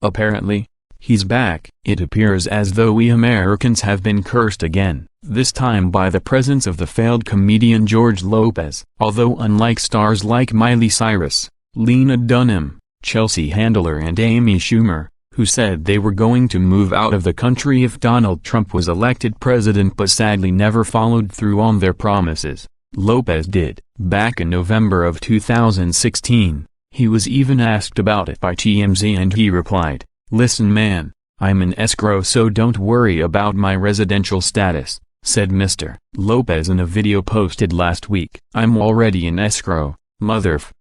Apparently, he's back. It appears as though we Americans have been cursed again, this time by the presence of the failed comedian George Lopez. Although unlike stars like Miley Cyrus, Lena Dunham, Chelsea Handler and Amy Schumer, who said they were going to move out of the country if Donald Trump was elected president but sadly never followed through on their promises, Lopez did. Back in November of 2016, he was even asked about it by TMZ and he replied, "Listen man, I'm in escrow so don't worry about my residential status," said Mr. Lopez in a video posted last week. "I'm already in escrow, motherf.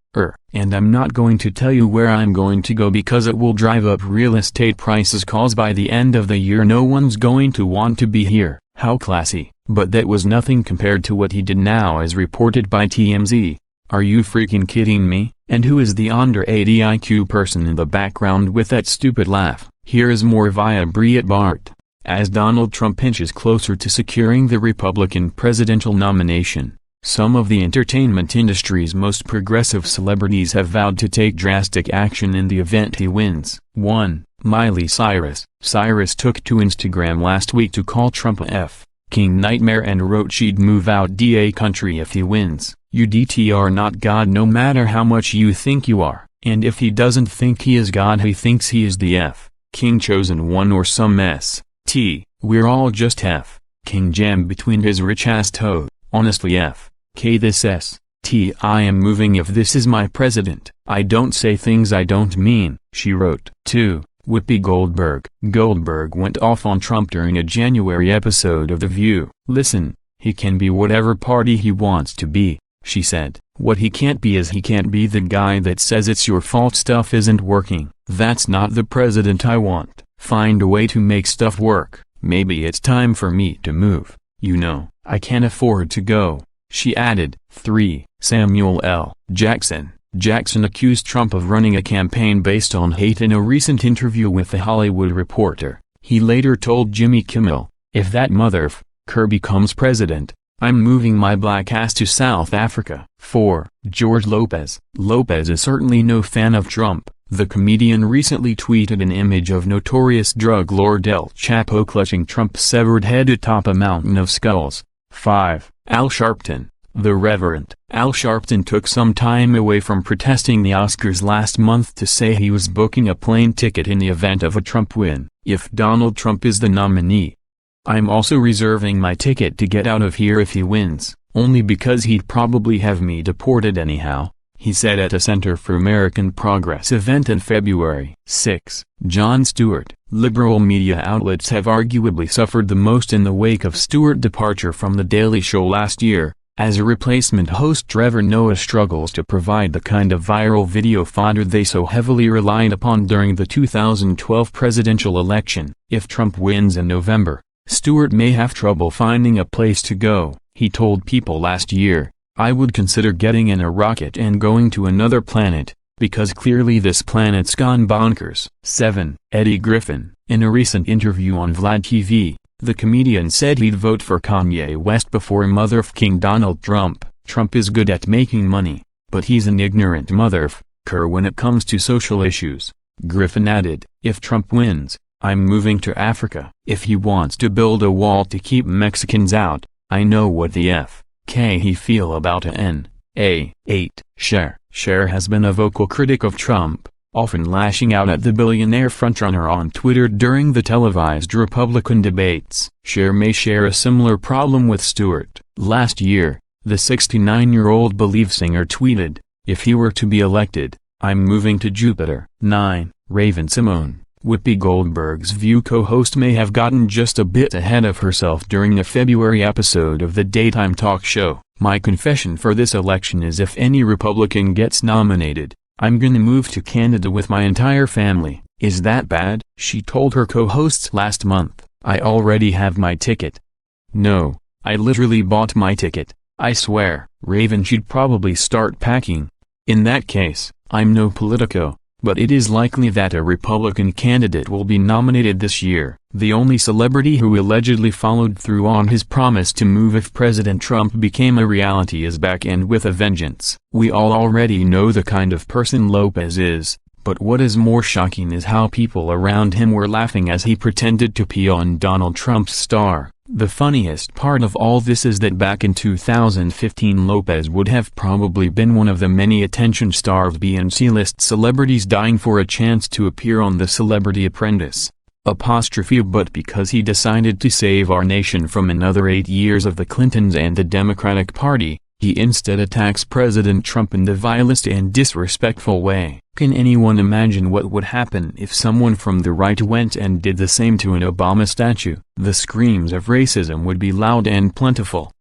And I'm not going to tell you where I'm going to go because it will drive up real estate prices cause by the end of the year no one's going to want to be here." How classy. But that was nothing compared to what he did now as reported by TMZ. Are you freaking kidding me? And who is the under 80 IQ person in the background with that stupid laugh? Here is more via Breitbart. As Donald Trump inches closer to securing the Republican presidential nomination, some of the entertainment industry's most progressive celebrities have vowed to take drastic action in the event he wins. 1. Miley Cyrus. Cyrus took to Instagram last week to call Trump a F-king nightmare and wrote she'd move out da country if he wins. "You are not God no matter how much you think you are, and if he doesn't think he is God he thinks he is the F-king chosen one or some S.T. We're all just F-king jam between his rich ass toes. Honestly F.K. this S.T. I am moving if this is my president. I don't say things I don't mean," she wrote. 2. Whoopi Goldberg. Goldberg went off on Trump during a January episode of The View. "Listen, he can be whatever party he wants to be," she said. "What he can't be is he can't be the guy that says it's your fault stuff isn't working. That's not the president I want. Find a way to make stuff work. Maybe it's time for me to move. You know, I can't afford to go," she added. 3. Samuel L. Jackson. Jackson accused Trump of running a campaign based on hate in a recent interview with The Hollywood Reporter. He later told Jimmy Kimmel, "If that motherf***er becomes president, I'm moving my black ass to South Africa." 4. George Lopez. Lopez is certainly no fan of Trump. The comedian recently tweeted an image of notorious drug lord El Chapo clutching Trump's severed head atop a mountain of skulls. 5. Al Sharpton. The Reverend Al Sharpton took some time away from protesting the Oscars last month to say he was booking a plane ticket in the event of a Trump win. "If Donald Trump is the nominee, I'm also reserving my ticket to get out of here if he wins, only because he'd probably have me deported anyhow," he said at a Center for American Progress event in February. 6. Jon Stewart. Liberal media outlets have arguably suffered the most in the wake of Stewart's departure from The Daily Show last year, as a replacement host Trevor Noah struggles to provide the kind of viral video fodder they so heavily relied upon during the 2012 presidential election. If Trump wins in November, Stewart may have trouble finding a place to go. He told People last year, "I would consider getting in a rocket and going to another planet, because clearly this planet's gone bonkers." 7. Eddie Griffin. In a recent interview on Vlad TV, the comedian said he'd vote for Kanye West before motherf***ing Donald Trump. "Trump is good at making money, but he's an ignorant motherf***er when it comes to social issues." Griffin added, "If Trump wins, I'm moving to Africa. If he wants to build a wall to keep Mexicans out, I know what the F.K. he feel about a 8. Cher has been a vocal critic of Trump, often lashing out at the billionaire frontrunner on Twitter during the televised Republican debates. Cher may share a similar problem with Stewart. Last year, the 69-year-old Believe singer tweeted, "If he were to be elected, I'm moving to Jupiter." 9. Raven-Symoné. Whoopi Goldberg's View co-host may have gotten just a bit ahead of herself during a February episode of the daytime talk show. "My confession for this election is if any Republican gets nominated, I'm gonna move to Canada with my entire family. Is that bad?" she told her co-hosts last month. "I already have my ticket. No, I literally bought my ticket. I swear." Raven should probably start packing. "In that case, I'm no politico, but it is likely that a Republican candidate will be nominated this year." The only celebrity who allegedly followed through on his promise to move if President Trump became a reality is back and with a vengeance. "We all already know the kind of person Lopez is, But what is more shocking is how people around him were laughing as he pretended to pee on Donald Trump's star. The funniest part of all this is that back in 2015 Lopez would have probably been one of the many attention-starved B and C-list celebrities dying for a chance to appear on The Celebrity Apprentice. But because he decided to save our nation from another 8 years of the Clintons and the Democratic Party, he instead attacks President Trump in the vilest and disrespectful way. Can anyone imagine what would happen if someone from the right went and did the same to an Obama statue? The screams of racism would be loud and plentiful.